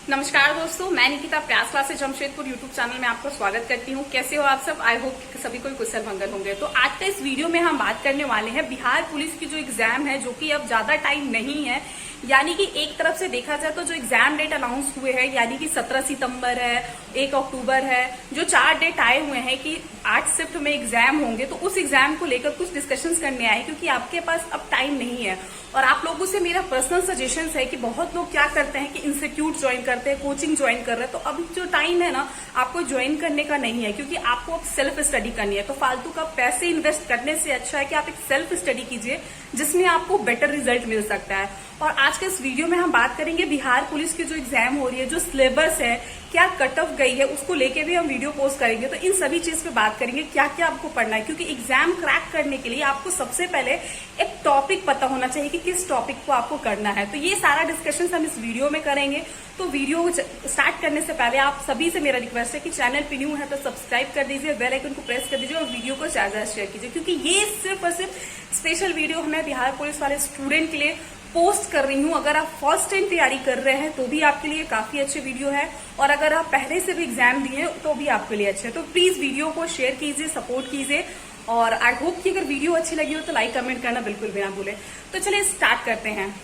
नमस्कार दोस्तों, मैं निकिता प्रयास क्लासेस जमशेदपुर यूट्यूब चैनल में आपका स्वागत करती हूँ। कैसे हो आप सब? आई होप कि सभी कोई कुशल मंगल होंगे। तो आज के इस वीडियो में हम बात करने वाले हैं बिहार पुलिस की जो एग्जाम है, जो कि अब ज्यादा टाइम नहीं है। यानी कि एक तरफ से देखा जाए तो जो एग्जाम डेट अनाउंस हुए हैं, यानी कि 17 सितंबर है, 1 अक्टूबर है, जो 4 डेट आए हुए हैं कि 8 शिफ्ट में एग्जाम होंगे, तो उस एग्जाम को लेकर कुछ डिस्कशंस करने आए, क्योंकि आपके पास अब टाइम नहीं है। और आप लोगों से मेरा पर्सनल सजेशन है कि बहुत लोग क्या करते हैं कि इंस्टीट्यूट ज्वाइन करते हैं, कोचिंग ज्वाइन कर रहे हैं। तो अभी जो टाइम है ना, आपको ज्वाइन करने का नहीं है, क्योंकि आपको अब सेल्फ स्टडी करनी है। तो फालतू का पैसे इन्वेस्ट करने से अच्छा है कि आप एक सेल्फ स्टडी कीजिए, जिसमें आपको बेटर रिजल्ट मिल सकता है। और आज के इस वीडियो में हम बात करेंगे बिहार पुलिस की जो एग्जाम हो रही है, जो सिलेबस है, क्या कट ऑफ गई है, उसको लेके भी हम वीडियो पोस्ट करेंगे। तो इन सभी चीज पे बात करेंगे, क्या क्या आपको पढ़ना है, क्योंकि एग्जाम क्रैक करने के लिए आपको सबसे पहले एक टॉपिक पता होना चाहिए कि किस टॉपिक को आपको करना है। तो ये सारा डिस्कशन हम इस वीडियो में करेंगे। तो वीडियो स्टार्ट करने से पहले आप सभी से मेरा रिक्वेस्ट है कि चैनल पे न्यू है तो सब्सक्राइब कर दीजिए, बेल आइकन को प्रेस कर दीजिए और वीडियो को ज्यादा शेयर कीजिए, क्योंकि ये सिर्फ और सिर्फ स्पेशल वीडियो हमें बिहार पुलिस वाले स्टूडेंट के लिए पोस्ट कर रही हूँ। अगर आप फर्स्ट टाइम तैयारी कर रहे हैं तो भी आपके लिए काफी अच्छे वीडियो है, और अगर आप पहले से भी एग्जाम दिए तो भी आपके लिए अच्छे है। तो प्लीज वीडियो को शेयर कीजिए, सपोर्ट कीजिए, और आई होप कि अगर वीडियो अच्छी लगी हो तो लाइक कमेंट करना बिल्कुल भी ना भूलें। तो चलिए स्टार्ट करते हैं।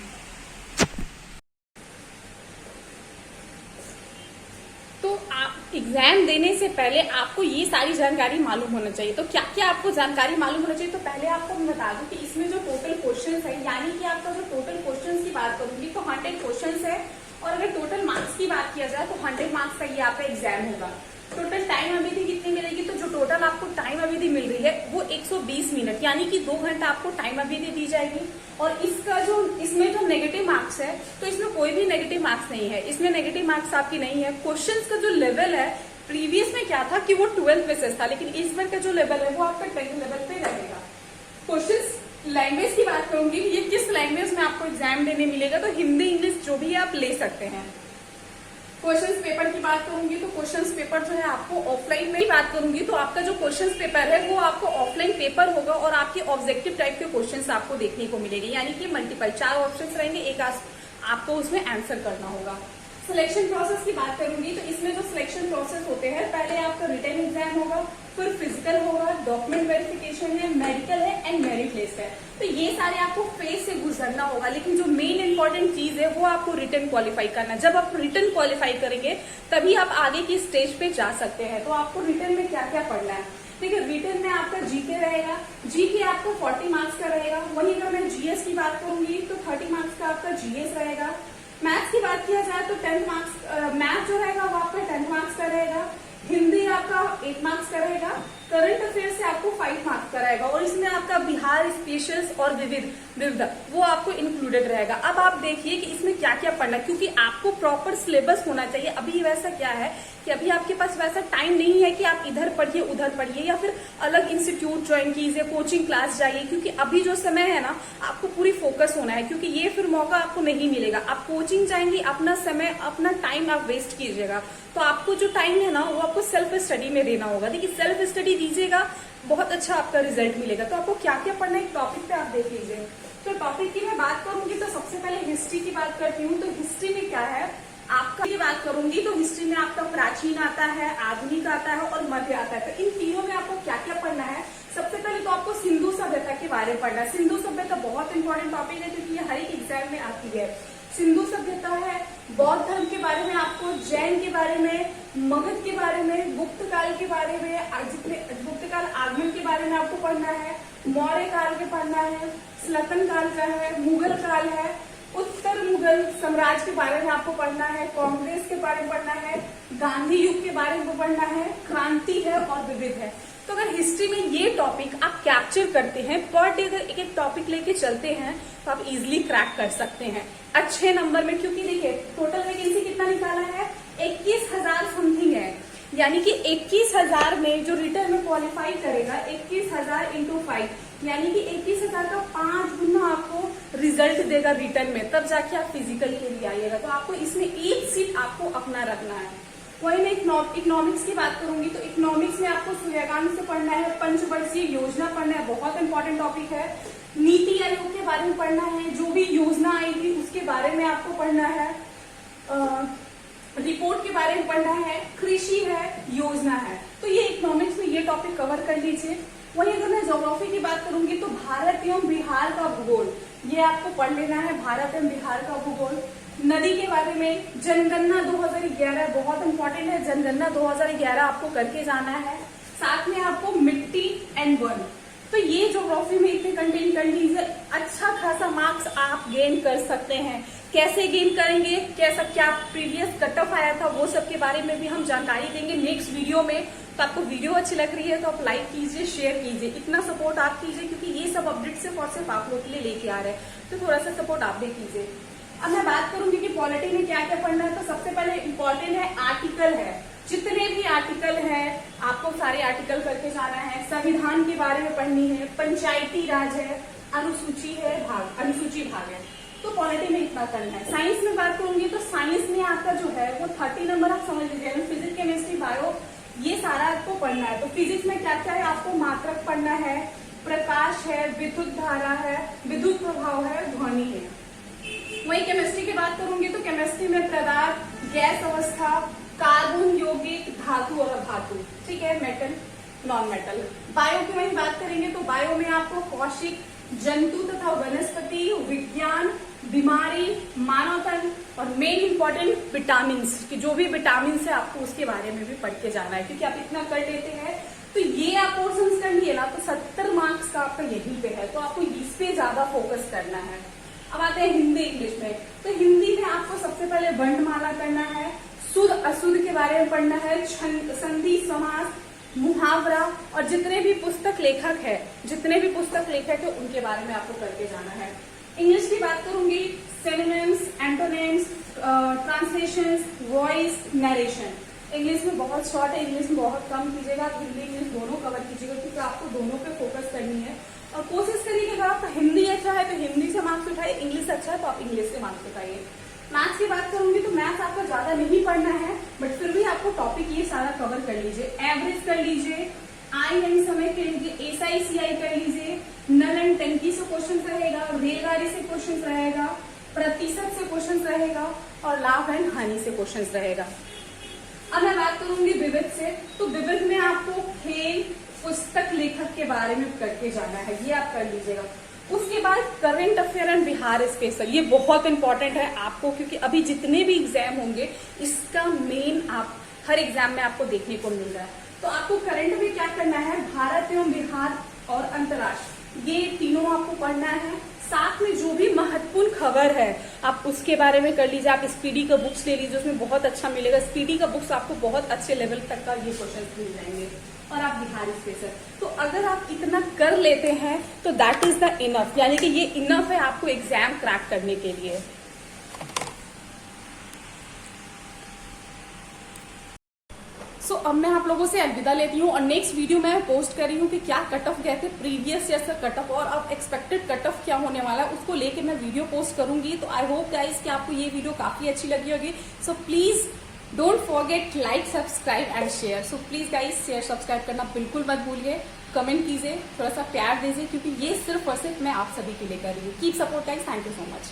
तो आप एग्जाम देने से पहले आपको ये सारी जानकारी मालूम होना चाहिए। तो क्या क्या आपको जानकारी मालूम होना चाहिए? तो पहले आपको मैं बता दूं कि इसमें जो टोटल क्वेश्चंस है, यानी कि आपका जो टोटल क्वेश्चंस की बात करूंगी तो 100 क्वेश्चंस है, और अगर टोटल मार्क्स की बात किया जाए तो 100 मार्क्स का ये आपका एग्जाम होगा। टोटल टाइम अवधि कितनी मिलेगी? तो जो टोटल आपको टाइम अवधि मिल रही है वो 120 मिनट, यानी कि 2 घंटा आपको टाइम अवधि दी जाएगी। और इसमें जो नेगेटिव मार्क्स है, तो इसमें कोई भी नेगेटिव मार्क्स नहीं है, इसमें नेगेटिव मार्क्स आपकी नहीं है। क्वेश्चंस का जो लेवल है, प्रीवियस में क्या था कि वो 12th बेसिस था, लेकिन इस बार का जो लेवल है वो आपका 10th लेवल पे रहेगा। क्वेश्चंस लैंग्वेज की बात करूंगी, ये किस लैंग्वेज में आपको एग्जाम देने मिलेगा, तो हिंदी इंग्लिश जो भी आप ले सकते हैं। क्वेश्चंस पेपर की बात करूंगी तो क्वेश्चंस पेपर जो है आपको ऑफलाइन में बात करूंगी तो आपका जो क्वेश्चंस पेपर है वो आपको ऑफलाइन पेपर होगा, और आपके ऑब्जेक्टिव टाइप के क्वेश्चंस आपको देखने को मिलेंगे, यानी कि मल्टीपल 4 ऑप्शंस रहेंगे, एक आपको उसमें आंसर करना होगा। सिलेक्शन प्रोसेस की बात करूंगी तो इसमें जो सिलेक्शन प्रोसेस होते हैं, पहले आपका रिटन एग्जाम होगा, फिर फिजिकल होगा, डॉक्यूमेंट वेरिफिकेशन है, मेडिकल है एंड मेरिट लिस्ट है। तो ये सारे आपको फेज से गुजरना होगा, लेकिन जो मेन इंपॉर्टेंट चीज है वो आपको रिटन क्वालिफाई करना। जब आप रिटन क्वालिफाई करेंगे तभी आप आगे की स्टेज पे जा सकते हैं। तो आपको रिटन में क्या क्या पढ़ना है? देखिए, रिटन में आपका जीके रहेगा, जीके आपको 40 मार्क्स का रहेगा। वहीं अगर मैं जीएस की बात करूंगी तो 30 मार्क्स का आपका जीएस रहेगा। मैथ्स की बात किया जाए तो 10 मार्क्स मैथ जो रहेगा वो आपका 10 मार्क्स का रहेगा। हिंदी आपका 8 मार्क्स का रहेगा। करंट अफेयर से आपको 5 मार्क्स का रहेगा, और इसमें आपका बिहार स्पेशल्स और विविध वो आपको इंक्लूडेड रहेगा। अब आप देखिए कि इसमें क्या क्या पढ़ना है, क्योंकि आपको प्रॉपर सिलेबस होना चाहिए। अभी वैसा क्या है कि अभी आपके पास वैसा टाइम नहीं है कि आप इधर पढ़िए उधर पढ़िए, या फिर अलग इंस्टीट्यूट ज्वाइन कीजिए, कोचिंग क्लास जाइए, क्योंकि अभी जो समय है ना, आपको पूरी फोकस होना है, क्योंकि ये फिर मौका आपको नहीं मिलेगा। आप कोचिंग जाएंगे, अपना समय अपना टाइम आप वेस्ट कीजिएगा। तो आपको जो टाइम है ना वो आपको सेल्फ स्टडी में देना होगा। देखिए, सेल्फ स्टडी दीजिएगा, बहुत अच्छा आपका रिजल्ट मिलेगा। तो आपको क्या क्या पढ़ना है एक टॉपिक पे आप देख लीजिए। तो टॉपिक की मैं बात करूंगी तो सबसे पहले हिस्ट्री की बात करती हूँ। तो हिस्ट्री में क्या है आपका, की बात करूंगी तो हिस्ट्री में आपका प्राचीन आता है, आधुनिक आता है और मध्य आता है। तो इन तीनों में आपको क्या क्या पढ़ना है? सबसे पहले तो आपको सिंधु सभ्यता के बारे में पढ़ना है। सिंधु सभ्यता बहुत इंपॉर्टेंट टॉपिक है, क्योंकि ये हर एक एग्जाम में आती है। सिंधु सभ्यता है, बौद्ध धर्म के बारे में आपको, जैन के बारे में, मगध के बारे में, गुप्त काल के बारे में, गुप्त काल आगमन के बारे में आपको पढ़ना है, मौर्य काल के पढ़ना है, सल्तनत काल का है, मुगल काल है, उत्तर मुगल साम्राज्य के बारे में आपको पढ़ना है, कांग्रेस के बारे में पढ़ना है, गांधी युग के बारे में पढ़ना है, क्रांति है और विविध है। तो अगर हिस्ट्री में ये टॉपिक आप कैप्चर करते हैं, पर डे अगर एक एक टॉपिक लेके चलते हैं तो आप इजिली क्रैक कर सकते हैं अच्छे नंबर में। क्योंकि देखिए, टोटल वैकेंसी कितना निकाला है? 21,000 समथिंग है, यानी कि 21,000 में जो रिटर्न में क्वालिफाई करेगा, 21,000 इंटू 5, यानी कि 21,000 का 5 गुना आपको रिजल्ट देगा रिटर्न में, तब जाके आप फिजिकल के लिए आइएगा। तो आपको इसमें एक सीट आपको अपना रखना है। वही मैं इकोनॉमिक्स की बात करूंगी तो इकोनॉमिक्स में आपको सूर्यकांत से पढ़ना है, पंचवर्षीय योजना पढ़ना है, बहुत इंपॉर्टेंट टॉपिक है। नीति आयोग के बारे में पढ़ना है, जो भी योजना आएगी उसके बारे में आपको पढ़ना है। के बारे में पढ़ना है, कृषि है, योजना है। तो ये इकोनॉमिक्स में ये टॉपिक कवर कर लीजिए। वहीं अगर मैं ज्योग्राफी की बात करूंगी तो भारत एवं बिहार का भूगोल ये आपको पढ़ लेना है, भारत एवं बिहार का भूगोल। नदी के बारे में जनगणना 2011 बहुत इंपॉर्टेंट है, जनगणना 2011 आपको करके जाना है। साथ में आपको मिट्टी एंड वन, तो ये ज्योग्राफी में इतने कंटेंट कर लीजिए, अच्छा खासा मार्क्स आप गेन कर सकते हैं। कैसे गेन करेंगे, कैसा क्या प्रीवियस कट ऑफ आया था, वो सब के बारे में भी हम जानकारी देंगे नेक्स्ट वीडियो में। तो आपको वीडियो अच्छी लग रही है तो आप लाइक कीजिए, शेयर कीजिए, इतना सपोर्ट आप कीजिए, क्योंकि ये सब अपडेट सिर्फ और सिर्फ आप लोग के लिए लेके आ रहे हैं, तो थोड़ा सा सपोर्ट आप भी कीजिए। अब मैं बात करूंगी कि पॉलिटी में क्या क्या पढ़ना है। तो सबसे पहले इंपॉर्टेंट है आर्टिकल है, जितने भी आर्टिकल है आपको सारे आर्टिकल करके जाना है। संविधान के बारे में पढ़नी है, पंचायती राज है, अनुसूची भाग है। तो पॉलिटी में इतना करना है। साइंस में बात करूंगी तो साइंस में आपका जो है वो 30 नंबर आप समझ लीजिए, फिजिक्स, केमिस्ट्री, बायो, ये सारा आपको पढ़ना है। तो फिजिक्स में क्या क्या है, आपको मात्रक पढ़ना है, प्रकाश है, विद्युत धारा है, विद्युत प्रभाव है, ध्वनि है। वही केमिस्ट्री की बात करूंगी तो केमिस्ट्री में पदार्थ, गैस अवस्था, कार्बन, यौगिक, धातु और अधातु, ठीक है, मेटल, नॉन मेटल। बायो की वही बात करेंगे तो बायो में आपको कौशिक, जंतु तथा वनस्पति विज्ञान, बीमारी, मानव तन और मेन इंपॉर्टेंट विटामिन कि जो भी विटामिन है आपको उसके बारे में भी पढ़ के जाना है, क्योंकि आप इतना कर लेते हैं तो ये आप पोर्शन कर लिए ना तो 70 मार्क्स का आपका यहीं पे है, तो आपको इस पे ज्यादा फोकस करना है। अब आते हैं हिंदी इंग्लिश में। तो हिंदी में आपको सबसे पहले वर्णमाला करना है, शुद्ध अशुद्ध के बारे में पढ़ना है, संधि, समास, मुहावरा और जितने भी पुस्तक लेखक है उनके बारे में आपको करके जाना है। इंग्लिश की बात करूंगी, synonyms, antonyms, translations, voice, narration. English में बहुत शॉर्ट है, इंग्लिश में बहुत कम कीजिएगा, आप हिंदी इंग्लिश दोनों कवर कीजिएगा, क्योंकि आपको दोनों पे फोकस करनी है। और कोशिश करिए अगर आपका हिंदी अच्छा है तो हिंदी से मार्क्स उठाइए, इंग्लिश अच्छा है तो आप इंग्लिश से मार्क्स उठाइए। मैथ्स की बात करूंगी तो मैथ्स आपको ज्यादा नहीं पढ़ना है, बट फिर भी आपको टॉपिक ये सारा कवर कर लीजिए। एवरेज कर लीजिए, आई यानी समय कर लीजिए, एसआई सीआई कर लीजिए, नल एंड टंकी से क्वेश्चन रहेगा, रेलगाड़ी से क्वेश्चन रहेगा, प्रतिशत से क्वेश्चन रहेगा और लाभ एंड हानि से क्वेश्चन रहेगा। अब मैं बात करूंगी विविध से, तो विविध में आपको खेल, पुस्तक, लेखक के बारे में करके जाना है, ये आप कर लीजिएगा। उसके बाद current affair and Bihar special, ये बहुत इंपॉर्टेंट है आपको, क्योंकि अभी जितने भी एग्जाम होंगे इसका मेन आप हर एग्जाम में आपको देखने को मिल रहा है। तो आपको करंट में क्या करना है, भारत एवं बिहार और अंतर्राष्ट्रीय, ये तीनों आपको पढ़ना है। साथ में जो भी महत्वपूर्ण खबर है आप उसके बारे में कर लीजिए। आप स्पीडी का बुक्स ले लीजिए, उसमें बहुत अच्छा मिलेगा। स्पीडी का बुक्स आपको बहुत अच्छे लेवल तक का ये क्वेश्चन मिल जाएंगे। और आप बिहार स्पेशल, तो अगर आप इतना कर लेते हैं तो दैट इज द इनफ, यानी कि ये इनफ है आपको एग्जाम क्रैक करने के लिए। सो अब मैं आप लोगों से अलविदा लेती हूँ और नेक्स्ट वीडियो में पोस्ट कर रही हूँ कि क्या कट ऑफ गए थे प्रीवियस ईयर से कट ऑफ, और अब एक्सपेक्टेड कट ऑफ क्या होने वाला है उसको लेके मैं वीडियो पोस्ट करूंगी। तो आई होप गाइस कि आपको ये वीडियो काफी अच्छी लगी होगी। So please don't forget like, subscribe and share. So please guys share subscribe करना बिल्कुल मत भूलिए, कमेंट कीजिए, थोड़ा सा प्यार दीजिए, क्योंकि ये सिर्फ और सिर्फ मैं आप सभी के लिए कर रही हूँ। Keep support guys, thank you so much.